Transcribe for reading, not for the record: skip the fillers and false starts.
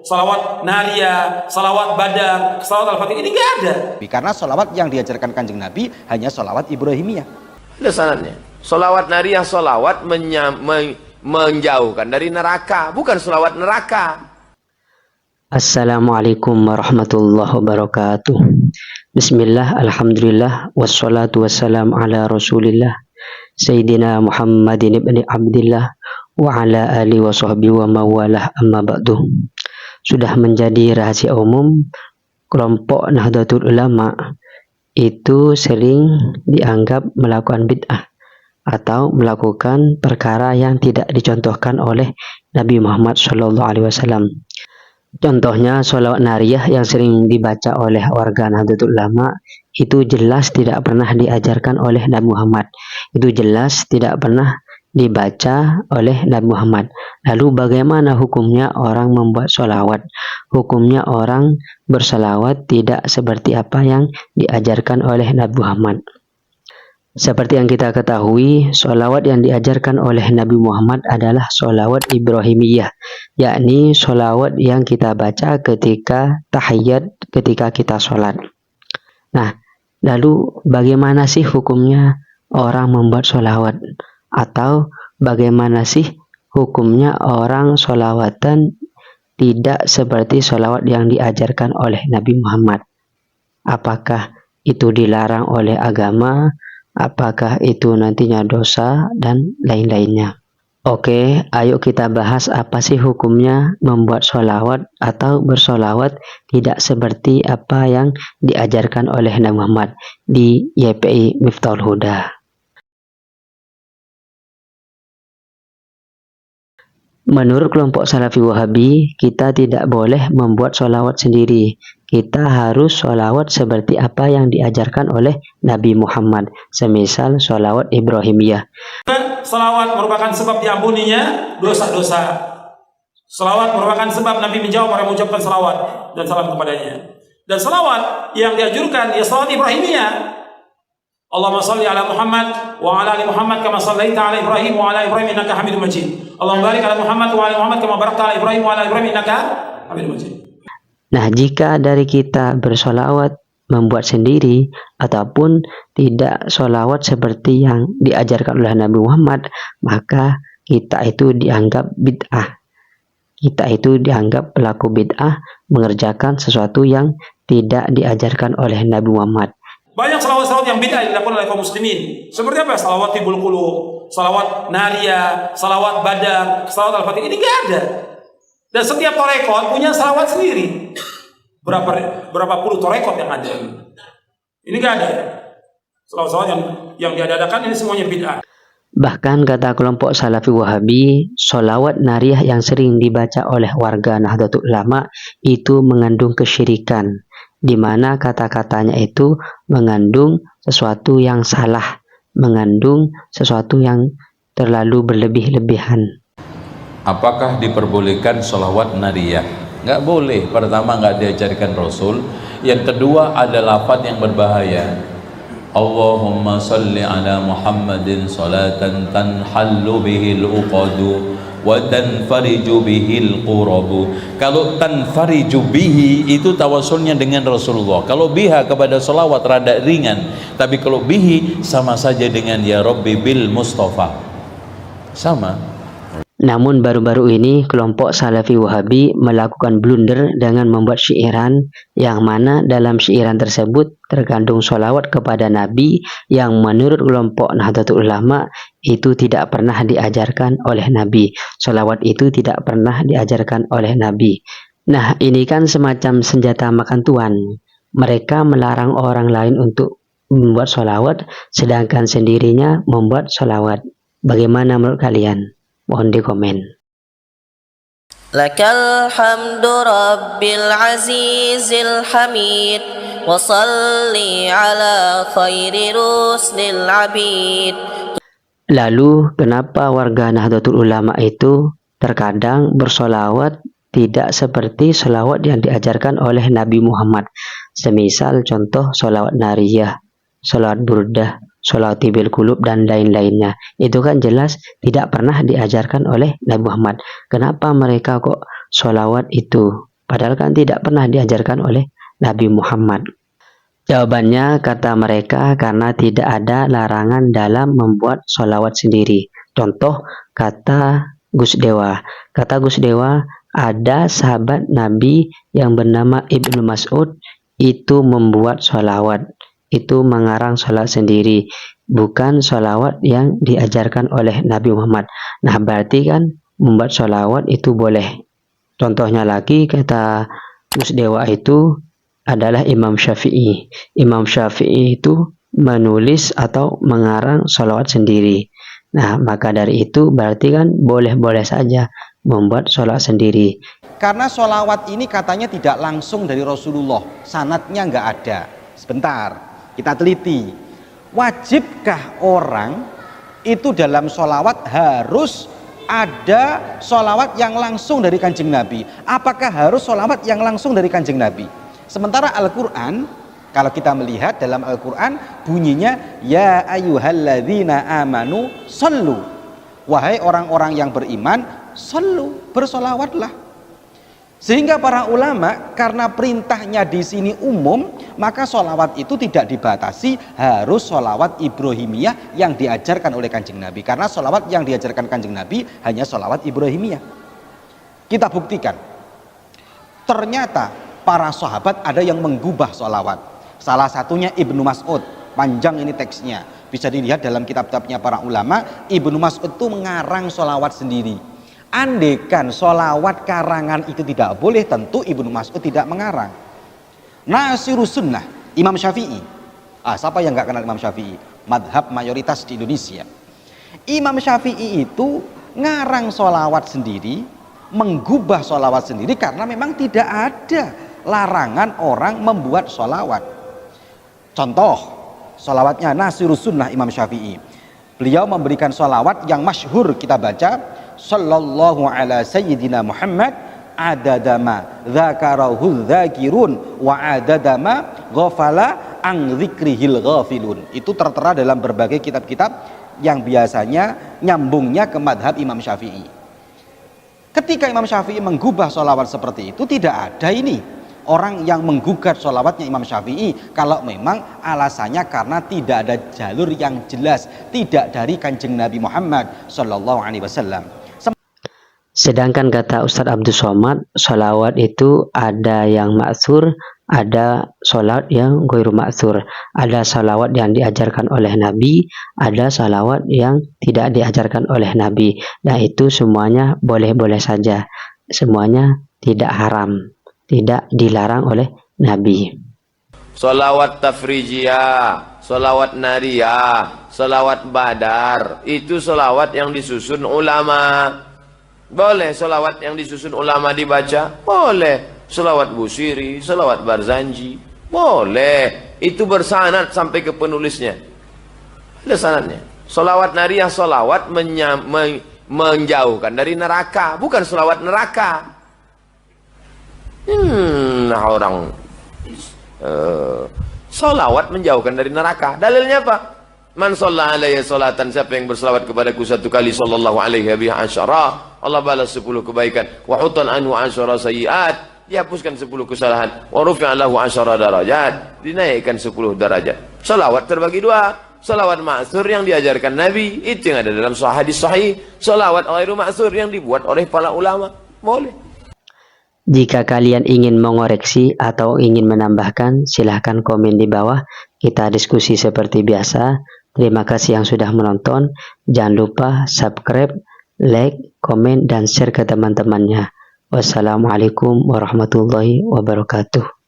salawat nariyah, salawat badar, salawat al-fatih, ini nggak ada. Karena sholawat yang diajarkan Kanjeng Nabi hanya sholawat Ibrahimiyah. Ada sanadnya. Sholawat nariyah, sholawat menjauhkan dari neraka, bukan sholawat neraka. Assalamualaikum warahmatullahi wabarakatuh. Bismillah, alhamdulillah, wassalatu wassalam ala rasulillah Sayyidina Muhammadin ibn Abdillah wa ala alihi wa sahbihi wa mawalah, amma ba'du. Sudah menjadi rahasia umum, kelompok Nahdlatul Ulama itu sering dianggap melakukan bid'ah atau melakukan perkara yang tidak dicontohkan oleh Nabi Muhammad SAW. Contohnya sholawat nariyah yang sering dibaca oleh warga Nahdlatul Ulama itu jelas tidak pernah diajarkan oleh Nabi Muhammad. Itu jelas tidak pernah dibaca oleh Nabi Muhammad. Lalu bagaimana hukumnya orang membuat sholawat? Hukumnya orang bersolawat tidak seperti apa yang diajarkan oleh Nabi Muhammad. Seperti yang kita ketahui, sholawat yang diajarkan oleh Nabi Muhammad adalah sholawat Ibrahimiyah, yakni sholawat yang kita baca ketika tahiyat, ketika kita sholat. Nah, lalu bagaimana sih hukumnya orang membuat sholawat? Atau bagaimana sih hukumnya orang sholawatan tidak seperti sholawat yang diajarkan oleh Nabi Muhammad? Apakah itu dilarang oleh agama? Apakah itu nantinya dosa dan lain-lainnya? Oke, ayo kita bahas apa sih hukumnya membuat sholawat atau bersolawat tidak seperti apa yang diajarkan oleh Nabi Muhammad di YPI Miftahul Huda. Menurut kelompok Salafi Wahabi, kita tidak boleh membuat sholawat sendiri. Kita harus sholawat seperti apa yang diajarkan oleh Nabi Muhammad, semisal sholawat Ibrahimiyah. Salawat merupakan sebab diampuninya dosa-dosa. Salawat merupakan sebab Nabi menjawab orang yang mengucapkan salawat dan salam kepadanya. Dan salawat yang dianjurkan ya salawat Ibrahimiyah. Allahumma salli ala Muhammad wa ala ali Muhammad kama sallaita ala Ibrahim wa ala Ibrahim innaka Hamidum Majid. Allahumma barik ala Muhammad wa ala Muhammad kama barakta ala Ibrahim wa ala Ibrahim innaka Hamidum Majid. Nah, jika dari kita bersolawat membuat sendiri ataupun tidak solawat seperti yang diajarkan oleh Nabi Muhammad, maka kita itu dianggap bid'ah. Kita itu dianggap pelaku bid'ah mengerjakan sesuatu yang tidak diajarkan oleh Nabi Muhammad. Banyak salawat-salawat yang bid'ah yang dilakukan oleh kaum muslimin. Seperti apa? Salawat Tibul Qulub, salawat nariyah, salawat badar, salawat al-fatih, ini nggak ada. Dan setiap torekot punya salawat sendiri. Berapa puluh torekot yang ada. Ini nggak ada. Salawat-salawat yang diadakan ini semuanya bid'ah. Bahkan kata kelompok Salafi Wahabi, sholawat nariyah yang sering dibaca oleh warga Nahdlatul Ulama itu mengandung kesyirikan, di mana kata-katanya itu mengandung sesuatu yang salah, mengandung sesuatu yang terlalu berlebih-lebihan. Apakah diperbolehkan sholawat nariyah? Nggak boleh. Pertama, nggak diajarkan Rasul. Yang kedua, ada lafaz yang berbahaya. Allahumma salli ala Muhammadin salatan tanhallu bihil uqadu wa tanfariju bihil qurabu. Kalau tanfariju bihi itu tawasulnya dengan Rasulullah. Kalau biha kepada salawat rada ringan, tapi kalau bihi sama saja dengan ya Rabbi bil Mustafa, sama. Namun baru-baru ini kelompok Salafi Wahabi melakukan blunder dengan membuat syairan yang mana dalam syairan tersebut terkandung sholawat kepada Nabi yang menurut kelompok Nahdlatul Ulama itu tidak pernah diajarkan oleh Nabi. Sholawat itu tidak pernah diajarkan oleh Nabi. Nah, ini kan semacam senjata makan tuan. Mereka melarang orang lain untuk membuat sholawat, sedangkan sendirinya membuat sholawat. Bagaimana menurut kalian? Mohon di komen. Lakal hamdu rabbil azizil hamid wa salli ala khairi ruslil abid. Lalu kenapa warga Nahdlatul Ulama itu terkadang bersolawat tidak seperti solawat yang diajarkan oleh Nabi Muhammad? Semisal contoh solawat nariyah, solawat burdah, sholati bil qulub dan lain-lainnya. Itu kan jelas tidak pernah diajarkan oleh Nabi Muhammad. Kenapa mereka kok sholawat itu? Padahal kan tidak pernah diajarkan oleh Nabi Muhammad. Jawabannya kata mereka karena tidak ada larangan dalam membuat sholawat sendiri. Contoh kata Gus Dewa. Kata Gus Dewa, ada sahabat Nabi yang bernama Ibnu Mas'ud itu membuat sholawat. Itu mengarang sholat sendiri, bukan sholawat yang diajarkan oleh Nabi Muhammad. Nah, berarti kan membuat sholawat itu boleh. Contohnya lagi kata Gus Dewa itu adalah Imam Syafi'i. Imam Syafi'i itu menulis atau mengarang sholawat sendiri. Nah, maka dari itu berarti kan boleh-boleh saja membuat sholawat sendiri. Karena sholawat ini katanya tidak langsung dari Rasulullah, sanadnya nggak ada. Sebentar, kita teliti. Wajibkah orang itu dalam sholawat harus ada sholawat yang langsung dari Kanjeng Nabi? Apakah harus sholawat yang langsung dari Kanjeng Nabi? Sementara Al-Quran, kalau kita melihat dalam Al-Quran bunyinya ya ayyuhalladzina amanu sallu, wahai orang-orang yang beriman, sallu, bersolawatlah. Sehingga para ulama karena perintahnya di sini umum, maka sholawat itu tidak dibatasi harus sholawat Ibrahimiyah yang diajarkan oleh Kanjeng Nabi. Karena sholawat yang diajarkan Kanjeng Nabi hanya sholawat Ibrahimiyah. Kita buktikan, ternyata para sahabat ada yang menggubah sholawat. Salah satunya Ibnu Mas'ud, panjang ini teksnya, bisa dilihat dalam kitab-kitabnya para ulama. Ibnu Mas'ud itu mengarang sholawat sendiri. Andekan sholawat karangan itu tidak boleh, tentu Ibnu Mas'ud tidak mengarang. Nasirus Sunnah, Imam Syafi'i. Siapa yang nggak kenal Imam Syafi'i? Madhab mayoritas di Indonesia. Imam Syafi'i itu ngarang sholawat sendiri, menggubah sholawat sendiri karena memang tidak ada larangan orang membuat sholawat. Contoh, sholawatnya Nasirus Sunnah Imam Syafi'i. Beliau memberikan sholawat yang masyhur kita baca, sallallahu ala sayyidina Muhammad adadama dzakarahu dzakirun wa adadama ghafala an dzikrihil ghafilun. Itu tertera dalam berbagai kitab-kitab yang biasanya nyambungnya ke madhab Imam Syafi'i. Ketika Imam Syafi'i menggubah sholawat seperti itu, tidak ada ini orang yang menggugat sholawatnya Imam Syafi'i kalau memang alasannya karena tidak ada jalur yang jelas, tidak dari Kanjeng Nabi Muhammad sallallahu alaihi wasallam. Sedangkan kata Ustadz Abdul Somad, sholawat itu ada yang ma'thur, ada sholawat yang ghairu ma'thur. Ada sholawat yang diajarkan oleh Nabi, ada sholawat yang tidak diajarkan oleh Nabi. Nah, itu semuanya boleh-boleh saja. Semuanya tidak haram, tidak dilarang oleh Nabi. Sholawat tafrijiyah, sholawat nariyah, sholawat badar, itu sholawat yang disusun ulama. Boleh sholawat yang disusun ulama dibaca, boleh. Sholawat Busiri, sholawat Barzanji, boleh. Itu bersanad sampai ke penulisnya, ada sanadnya. Sholawat nariyah, sholawat menjauhkan dari neraka, bukan sholawat neraka. Nah, orang sholawat menjauhkan dari neraka. Dalilnya apa? Man shalla alaihi salatan, siapa yang berselawat kepadaku satu kali, sallallahu alaihi biha asyara, Allah balas 10 kebaikan. Wa hutan anhu asyara sayiat, dihapuskan 10 kesalahan. Wa rufi'a lahu asyara darajat, dinaikkan 10 derajat. Salawat terbagi dua. Salawat ma'thur yang diajarkan Nabi, itu yang ada dalam hadis sahih. Salawat ghairu ma'thur yang dibuat oleh para ulama, boleh. Jika kalian ingin mengoreksi atau ingin menambahkan, silahkan komen di bawah. Kita diskusi seperti biasa. Terima kasih yang sudah menonton. Jangan lupa subscribe, like, komen, dan share ke teman-temannya. Wassalamualaikum warahmatullahi wabarakatuh.